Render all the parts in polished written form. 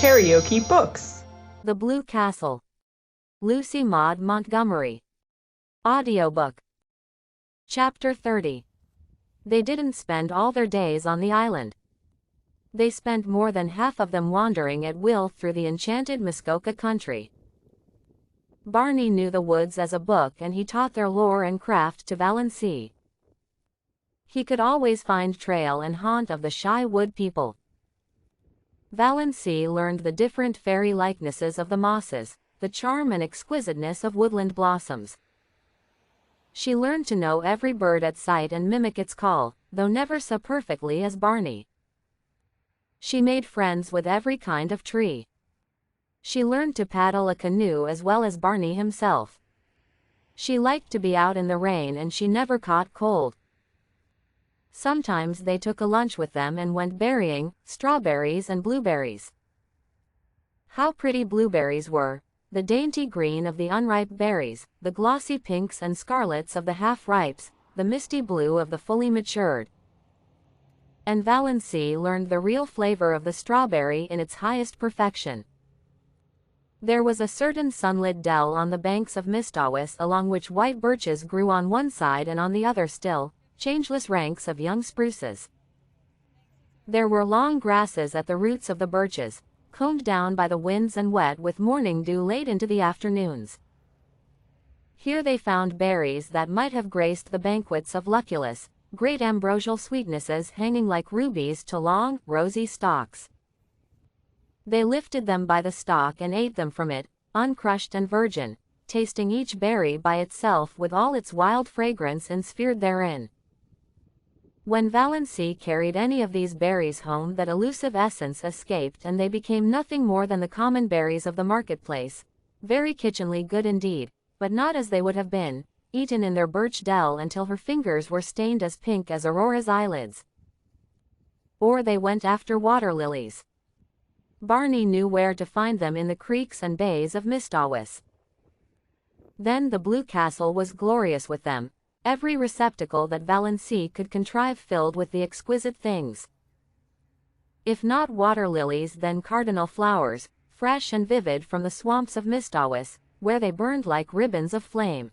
KaraokeBooks. The Blue Castle. Lucy Maud Montgomery. Audiobook. Chapter 30. They didn't spend all their days on the island. They spent more than half of them wandering at will through the enchanted Muskoka country. Barney knew the woods as a book, and he taught their lore and craft to Valency. He could always find trail and haunt of the shy wood people. Valency learned the different fairy likenesses of the mosses, the charm and exquisiteness of woodland blossoms. She learned to know every bird at sight and mimic its call, though never so perfectly as Barney. She made friends with every kind of tree. She learned to paddle a canoe as well as Barney himself. She liked to be out in the rain, and she never caught cold. Sometimes they took a lunch with them and went berrying, strawberries and blueberries. How pretty blueberries were, the dainty green of the unripe berries, the glossy pinks and scarlets of the half-ripes, the misty blue of the fully matured. And Valency learned the real flavor of the strawberry in its highest perfection. There was a certain sunlit dell on the banks of Mistawis along which white birches grew on one side, and on the other still, changeless ranks of young spruces. There were long grasses at the roots of the birches, combed down by the winds and wet with morning dew late into the afternoons. Here they found berries that might have graced the banquets of Lucullus, great ambrosial sweetnesses hanging like rubies to long, rosy stalks. They lifted them by the stalk and ate them from it, uncrushed and virgin, tasting each berry by itself with all its wild fragrance ensphered therein. When Valency carried any of these berries home, that elusive essence escaped, and they became nothing more than the common berries of the marketplace, very kitchenly good indeed, but not as they would have been, eaten in their birch dell until her fingers were stained as pink as Aurora's eyelids. Or they went after water lilies. Barney knew where to find them in the creeks and bays of Mistawis. Then the Blue Castle was glorious with them, every receptacle that Valency could contrive filled with the exquisite things. If not water lilies, then cardinal flowers, fresh and vivid from the swamps of Mistawis, where they burned like ribbons of flame.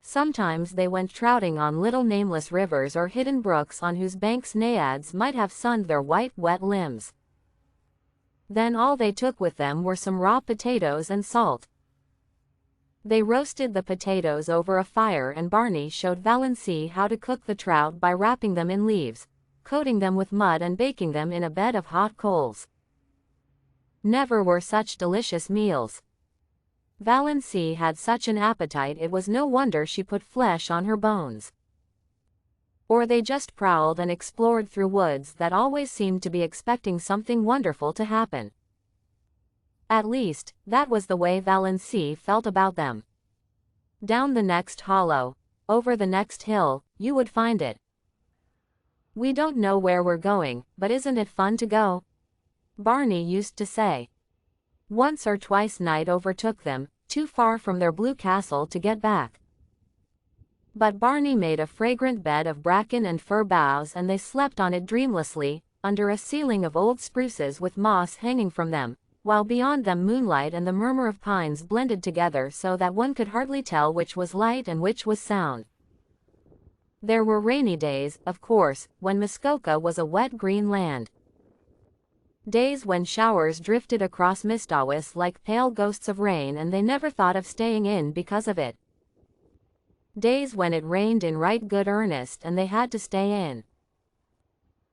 Sometimes they went trouting on little nameless rivers or hidden brooks on whose banks naiads might have sunned their white, wet limbs. Then all they took with them were some raw potatoes and salt. They roasted the potatoes over a fire, and Barney showed Valency how to cook the trout by wrapping them in leaves, coating them with mud and baking them in a bed of hot coals. Never were such delicious meals. Valency had such an appetite it was no wonder she put flesh on her bones. Or they just prowled and explored through woods that always seemed to be expecting something wonderful to happen. At least, that was the way Valency felt about them. Down the next hollow, over the next hill, you would find it. "We don't know where we're going, but isn't it fun to go?" Barney used to say. Once or twice night overtook them, too far from their blue castle to get back. But Barney made a fragrant bed of bracken and fir boughs, and they slept on it dreamlessly, under a ceiling of old spruces with moss hanging from them, while beyond them moonlight and the murmur of pines blended together so that one could hardly tell which was light and which was sound. There were rainy days, of course, when Muskoka was a wet green land. Days when showers drifted across Mistawis like pale ghosts of rain, and they never thought of staying in because of it. Days when it rained in right good earnest and they had to stay in.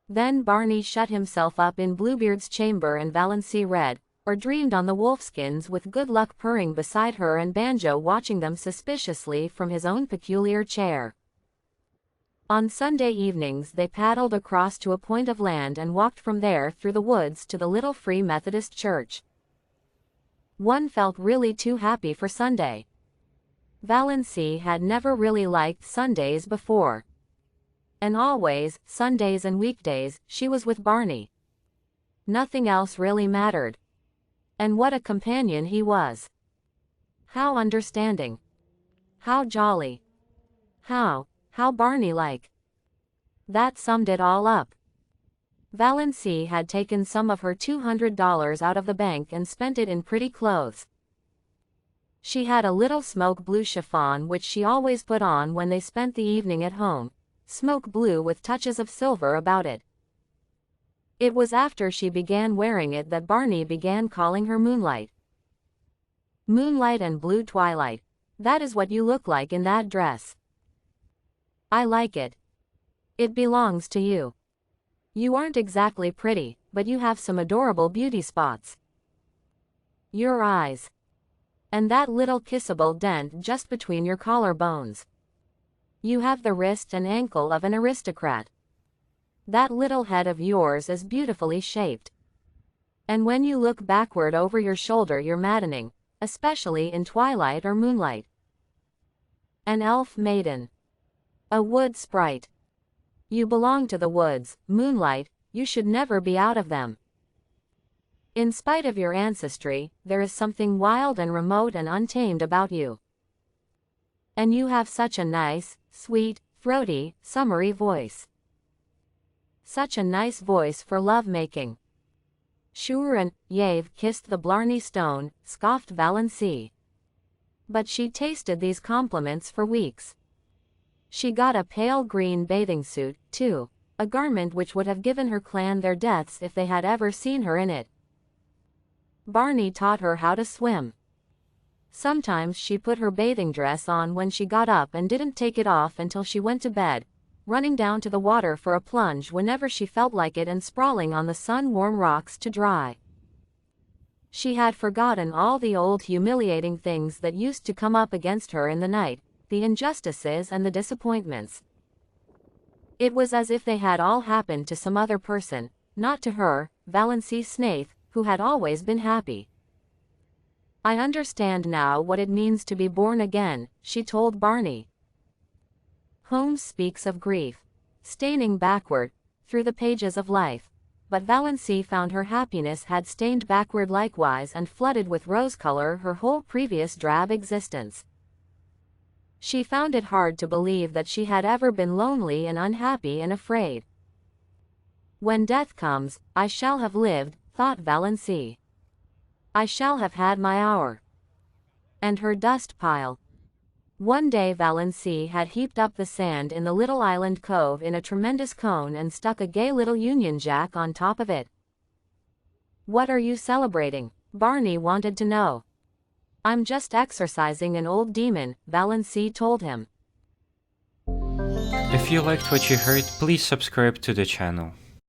Then Barney shut himself up in Bluebeard's chamber, and Valency read, or dreamed on the wolfskins, with Good Luck purring beside her and Banjo watching them suspiciously from his own peculiar chair. On Sunday evenings they paddled across to a point of land and walked from there through the woods to the little Free Methodist church. One felt really too happy for Sunday. Valency had never really liked Sundays before. And always, Sundays and weekdays, she was with Barney. Nothing else really mattered. And what a companion he was. How understanding. How jolly. How Barney-like. That summed it all up. Valency had taken some of her $200 out of the bank and spent it in pretty clothes. She had a little smoke blue chiffon which she always put on when they spent the evening at home, smoke blue with touches of silver about it. It was after she began wearing it that Barney began calling her Moonlight. Moonlight and blue twilight. That is what you look like in that dress. I like it. It belongs to you. You aren't exactly pretty, but you have some adorable beauty spots. Your eyes. And that little kissable dent just between your collarbones. You have the wrist and ankle of an aristocrat. That little head of yours is beautifully shaped. And when you look backward over your shoulder you're maddening, especially in twilight or moonlight. An elf maiden. A wood sprite. You belong to the woods, Moonlight, you should never be out of them. In spite of your ancestry, there is something wild and remote and untamed about you. And you have such a nice, sweet, throaty, summery voice. Such a nice voice for love-making. Sure and, you've kissed the Blarney Stone, scoffed Valency. But she tasted these compliments for weeks. She got a pale green bathing suit, too, a garment which would have given her clan their deaths if they had ever seen her in it. Barney taught her how to swim. Sometimes she put her bathing dress on when she got up and didn't take it off until she went to bed, running down to the water for a plunge whenever she felt like it and sprawling on the sun-warm rocks to dry. She had forgotten all the old humiliating things that used to come up against her in the night, the injustices and the disappointments. It was as if they had all happened to some other person, not to her, Valency Snaith, who had always been happy. I understand now what it means to be born again, she told Barney. Holmes speaks of grief, staining backward, through the pages of life, but Valency found her happiness had stained backward likewise and flooded with rose color her whole previous drab existence. She found it hard to believe that she had ever been lonely and unhappy and afraid. When death comes, I shall have lived, thought Valency. I shall have had my hour. And her dust pile. One day Valency had heaped up the sand in the little island cove in a tremendous cone and stuck a gay little Union Jack on top of it. What are you celebrating? Barney wanted to know. I'm just exorcising an old demon, Valency told him. If you liked what you heard, please subscribe to the channel.